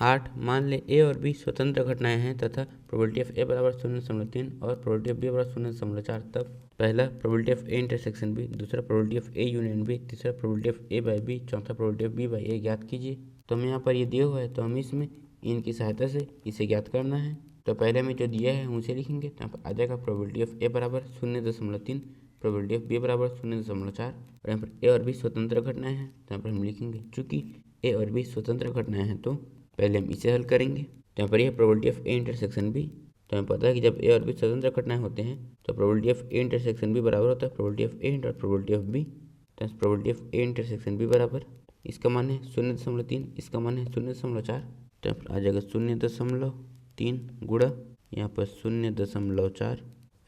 8 मान ले ए और बी स्वतंत्र घटनाएं हैं तथा प्रोबेबिलिटी ऑफ ए बराबर 0.3 और प्रोबेबिलिटी ऑफ बी बराबर 0.4। तब पहला probability of A intersection B, दूसरा probability of A union B, तीसरा probability of A by B, चौथा probability of B by A ज्ञात कीजिए। तो हमें यहाँ पर ये दिया हुआ है तो हमें इसमें इनकी सहायता से इसे ज्ञात करना है। तो पहले हमें जो दिया है उसे लिखेंगे। तो यहाँ पर आ जाएगा प्रोबेबिलिटी ऑफ ए बराबर 0.3, प्रोबेबिलिटी ऑफ बी बराबर 0.4 और यहाँ पर ए और बी स्वतंत्र घटनाएं हैं। तो यहाँ पर हम लिखेंगे चूंकि ए और बी स्वतंत्र घटनाएं हैं तो पहले हम इसे हल करेंगे। तो यहाँ पर यह probability of A intersection B, तो हमें पता है कि जब ए और बी स्वतंत्र घटनाएं होते हैं तो probability of A intersection B बराबर होता है probability of A inter probability of B. तो probability of A intersection B बराबर, इसका मान है 0.3, इसका मान है 0.4। तो यहाँ पर आ जाएगा 0.3 गुणा यहाँ पर 0.4,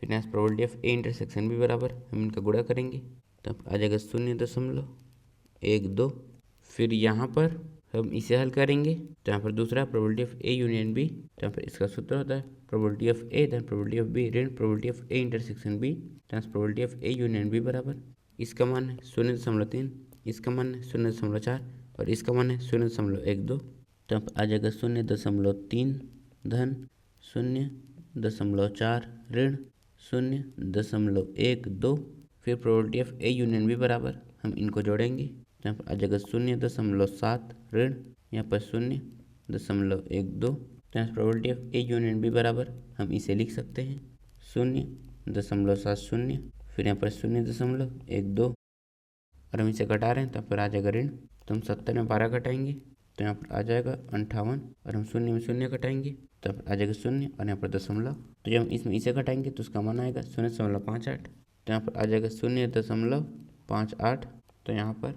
फिर यहाँ probability of A intersection B बराबर हम इनका गुणा करेंगे। तो आ जाएगा 0.12, फिर यहाँ पर हम इसे हल करेंगे। तो यहाँ पर दूसरा probability of A union B, तो यहाँ पर इसका सूत्र होता है प्रोबेबिलिटी ऑफ ए धन प्रोबेबिलिटी ऑफ बी ऋण probability of A intersection B, probability of A union B बराबर, इसका मान है 0.3, इसका मान है 0.4 और इसका मान है 0.12। तो यहाँ पर आ जाएगा 0.3 धन 0.4 ऋण 0.12, फिर probability of A union B बराबर हम इनको जोड़ेंगे। तो यहाँ पर आ जाएगा 0.7 ऋण यहाँ पर 0.12। तो यहाँ probability of A union B बराबर हम इसे लिख सकते हैं 0.70, फिर यहाँ पर 0.12 और हम इसे घटा रहे हैं तो यहाँ पर आ जाएगा ऋण। तो हम 70 में 12 घटाएंगे तो यहाँ पर आ जाएगा 58 और हम 0 में 0 घटाएंगे तो यहाँ पर आ जाएगा 0 और यहाँ पर दशमलव। तो जब हम इसमें इसे घटाएंगे तो उसका मान आएगा 0.58। तो यहाँ पर आ जाएगा 0.58। तो यहाँ पर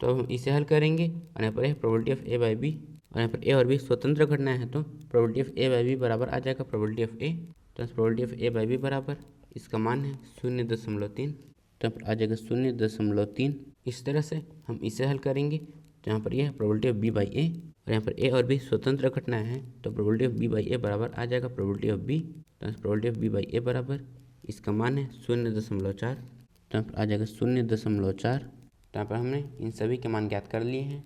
तो हम इसे हल करेंगे और यहाँ पर है probability of A by B और यहाँ पर ए और बी स्वतंत्र घटनाएं हैं तो probability of A by B बराबर आ जाएगा प्रोबेबिलिटी ऑफ ए। तो probability of A by B बराबर, इसका मान है 0.3, तो यहाँ पर आ जाएगा 0.3। इस तरह से हम इसे हल करेंगे। तो यहाँ पर यह है प्रोबेबिलिटी ऑफ बी बाई ए और यहाँ पर ए और बी स्वतंत्र घटनाएं हैं तो प्रोबेबिलिटी ऑफ बी बाई ए बराबर आ जाएगा प्रोबेबिलिटी ऑफ बी। तो प्रोबेबिलिटी ऑफ बी बाई ए बराबर, इसका मान है 0.4, तो यहाँ पर आ जाएगा 0.4। तो यहाँ पर हमने इन सभी के मान ज्ञात कर लिए हैं।